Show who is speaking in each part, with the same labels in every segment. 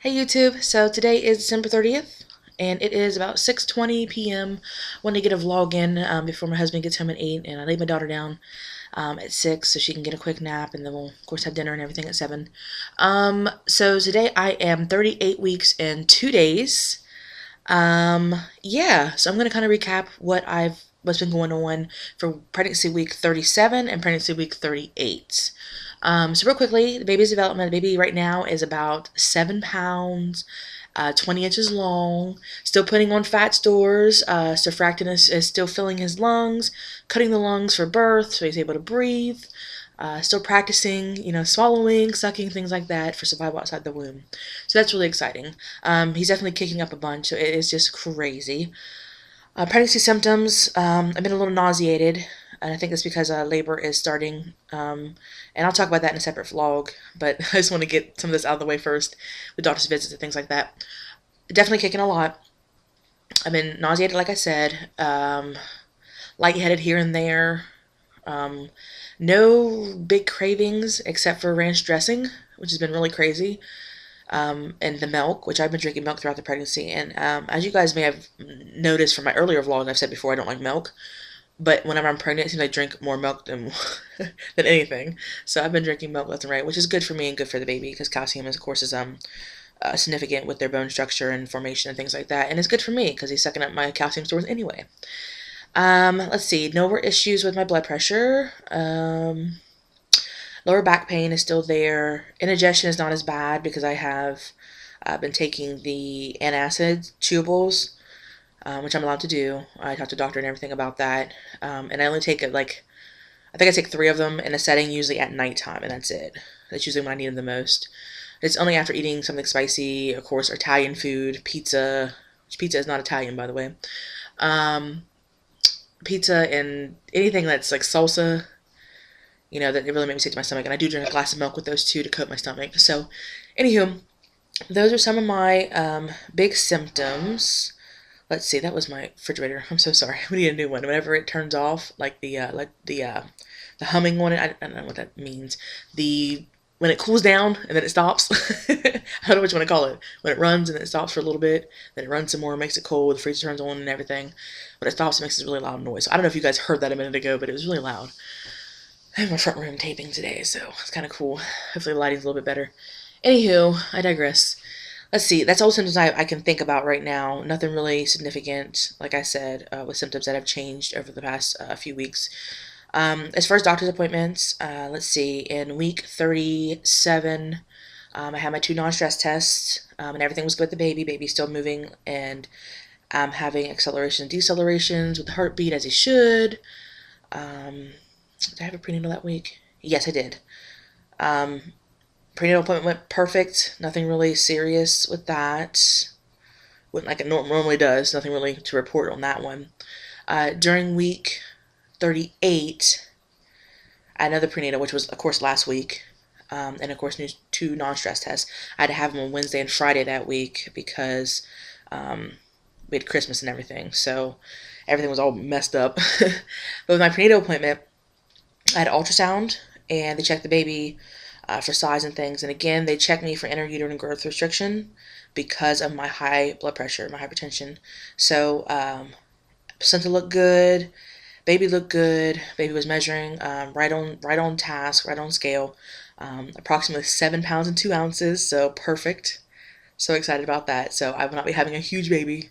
Speaker 1: Hey YouTube, so today is December 30th and it is about 6:20 p.m. When I get a vlog in before my husband gets home at 8 and I lay my daughter down at 6 so she can get a quick nap and then we'll of course have dinner and everything at 7. So today I am 38 weeks and 2 days. Yeah, so I'm going to kind of recap what's been going on for pregnancy week 37 and pregnancy week 38. So real quickly, the baby's development. The baby right now is about 7 pounds, 20 inches long, still putting on fat stores. Surfactant is still filling his lungs, cutting the lungs for birth so he's able to breathe. Still practicing, swallowing, sucking, things like that for survival outside the womb. So that's really exciting. He's definitely kicking up a bunch, so it is just crazy. Pregnancy symptoms, I've been a little nauseated, and I think that's because labor is starting, and I'll talk about that in a separate vlog, but I just want to get some of this out of the way first, with doctor's visits and things like that. Definitely kicking a lot. I've been nauseated, like I said, lightheaded here and there, no big cravings except for ranch dressing, which has been really crazy. And the milk, which I've been drinking milk throughout the pregnancy. And as you guys may have noticed from my earlier vlog, I've said before I don't like milk. But whenever I'm pregnant, it seems I drink more milk than than anything. So I've been drinking milk left and right, which is good for me and good for the baby because calcium, of course, is significant with their bone structure and formation and things like that. And it's good for me because he's sucking up my calcium stores anyway. Let's see. No more issues with my blood pressure. Lower back pain is still there. Indigestion is not as bad because I have been taking the antacid chewables, which I'm allowed to do. I talked to the doctor and everything about that. And I only take it I think I take 3 of them in a setting, usually at nighttime, and that's it. That's usually when I need them the most. It's only after eating something spicy, of course, Italian food, pizza, which pizza is not Italian, by the way. Pizza and anything that's like salsa, that it really made me sick to my stomach. And I do drink a glass of milk with those two to coat my stomach. So, anywho, those are some of my big symptoms. Let's see, that was my refrigerator. I'm so sorry. We need a new one. Whenever it turns off, like the humming one, I don't know what that means. When it cools down and then it stops. I don't know what you want to call it. When it runs and then it stops for a little bit, then it runs some more, makes it cold, the freezer turns on and everything. When it stops, it makes this really loud noise. So I don't know if you guys heard that a minute ago, but it was really loud. I have my front room taping today, so it's kind of cool. Hopefully the lighting's a little bit better. Anywho, I digress. Let's see, that's all symptoms I can think about right now. Nothing really significant, like I said, with symptoms that have changed over the past few weeks. As far as doctor's appointments, let's see, in week 37, I had my 2 non-stress tests, and everything was good with the baby. Baby's still moving and having accelerations and decelerations with the heartbeat as he should. Did I have a prenatal that week? Yes, I did. Prenatal appointment went perfect. Nothing really serious with that. Went like it normally does. Nothing really to report on that one. During week 38, I had another prenatal, which was, of course, last week. And, of course, 2 non-stress tests. I had to have them on Wednesday and Friday that week because we had Christmas and everything. So everything was all messed up. But with my prenatal appointment, I had an ultrasound, and they checked the baby for size and things. And again, they checked me for intrauterine growth restriction because of my high blood pressure, my hypertension. So, placenta looked good, baby looked good. Baby was measuring right on task, right on scale. Approximately 7 pounds and 2 ounces. So perfect. So excited about that. So I will not be having a huge baby.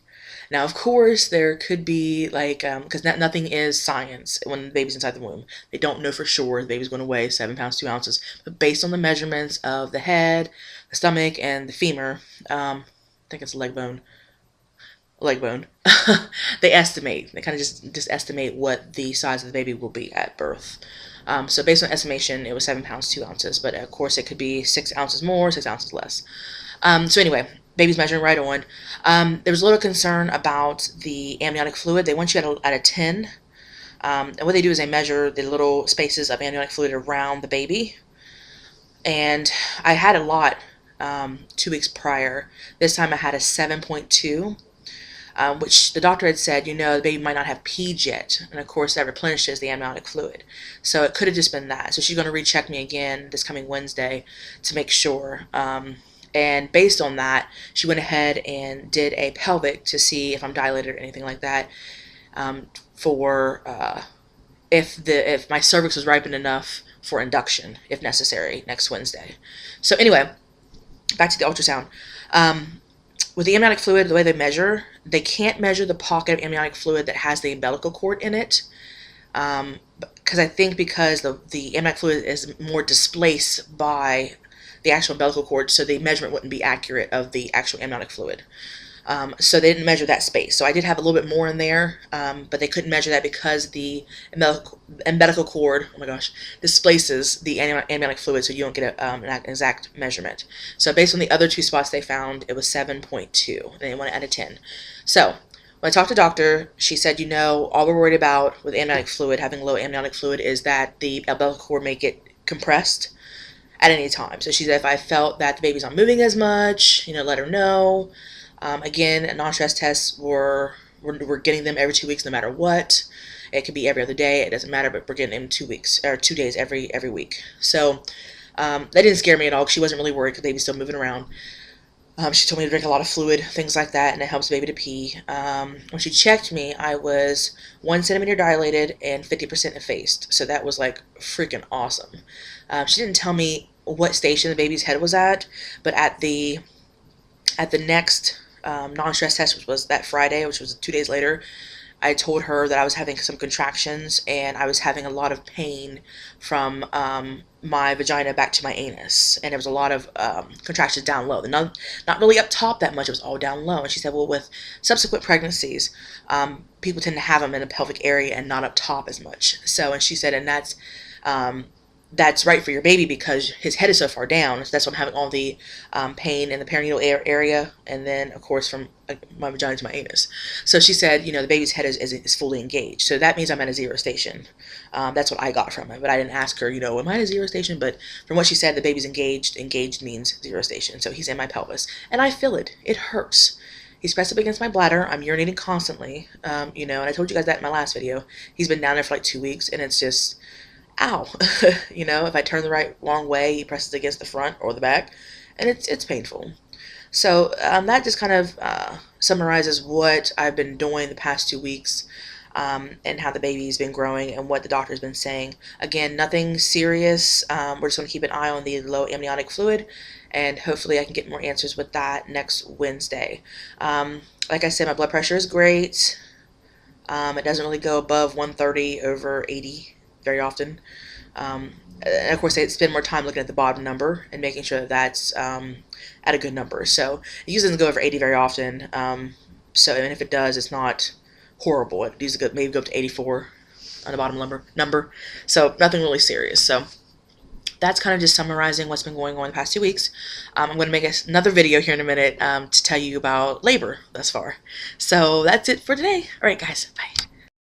Speaker 1: Now, of course, there could be, because nothing is science when the baby's inside the womb. They don't know for sure the baby's going to weigh 7 pounds, 2 ounces. But based on the measurements of the head, the stomach, and the femur, I think it's leg bone, they estimate. They kind of just estimate what the size of the baby will be at birth. So based on estimation, it was 7 pounds, 2 ounces. But, of course, it could be 6 ounces more, 6 ounces less. So anyway, baby's measuring right on. There was a little concern about the amniotic fluid. They want you at a 10. And what they do is they measure the little spaces of amniotic fluid around the baby. And I had a lot 2 weeks prior. This time I had a 7.2. Which the doctor had said, the baby might not have peed yet. And, of course, that replenishes the amniotic fluid. So it could have just been that. So she's going to recheck me again this coming Wednesday to make sure. And based on that, she went ahead and did a pelvic to see if I'm dilated or anything like that, for if my cervix was ripened enough for induction, if necessary, next Wednesday. So anyway, back to the ultrasound. With the amniotic fluid, the way they measure, they can't measure the pocket of amniotic fluid that has the umbilical cord in it. Because I think because the amniotic fluid is more displaced by the actual umbilical cord, so the measurement wouldn't be accurate of the actual amniotic fluid. So they didn't measure that space. So I did have a little bit more in there, but they couldn't measure that because the umbilical cord, oh my gosh, displaces the amniotic fluid, so you don't get an exact measurement. So based on the other two spots they found, it was 7.2, and they want it out of 10. So when I talked to the doctor, she said, all we're worried about with amniotic fluid, having low amniotic fluid, is that the umbilical cord may get compressed at any time. So she said if I felt that the baby's not moving as much, let her know. Again, non-stress tests we're getting them every 2 weeks, no matter what. It could be every other day. It doesn't matter, but we're getting them 2 weeks or 2 days every week. So that didn't scare me at all because she wasn't really worried because the baby's still moving around. She told me to drink a lot of fluid, things like that, and it helps the baby to pee. When she checked me, I was 1 centimeter dilated and 50% effaced. So that was like freaking awesome. She didn't tell me what station the baby's head was at, but at the next non-stress test, which was that Friday, which was 2 days later, I told her that I was having some contractions and I was having a lot of pain from my vagina back to my anus, and there was a lot of contractions down low. Not really up top that much, it was all down low. And she said, well, with subsequent pregnancies, people tend to have them in the pelvic area and not up top as much. So, and she said, and that's right for your baby because his head is so far down. So that's why I'm having all the pain in the perineal area, and then of course from my vagina to my anus. So she said, the baby's head is fully engaged. So that means I'm at a 0 station. That's what I got from it, but I didn't ask her, am I at a 0 station? But from what she said, the baby's engaged. Engaged means 0 station. So he's in my pelvis, and I feel it. It hurts. He's pressed up against my bladder. I'm urinating constantly. And I told you guys that in my last video. He's been down there for like 2 weeks, and it's just, ow. If I turn the wrong way, he presses against the front or the back, and it's painful. So that just kind of summarizes what I've been doing the past 2 weeks, and how the baby's been growing and what the doctor's been saying. Again, nothing serious. We're just going to keep an eye on the low amniotic fluid, and hopefully I can get more answers with that next Wednesday. Like I said, my blood pressure is great. It doesn't really go above 130 over 80 very often. And of course, they spend more time looking at the bottom number and making sure that that's at a good number. So it usually doesn't go over 80 very often. So even if it does, it's not horrible. It usually maybe go up to 84 on the bottom number. So nothing really serious. So that's kind of just summarizing what's been going on the past 2 weeks. I'm going to make another video here in a minute to tell you about labor thus far. So that's it for today. All right, guys. Bye.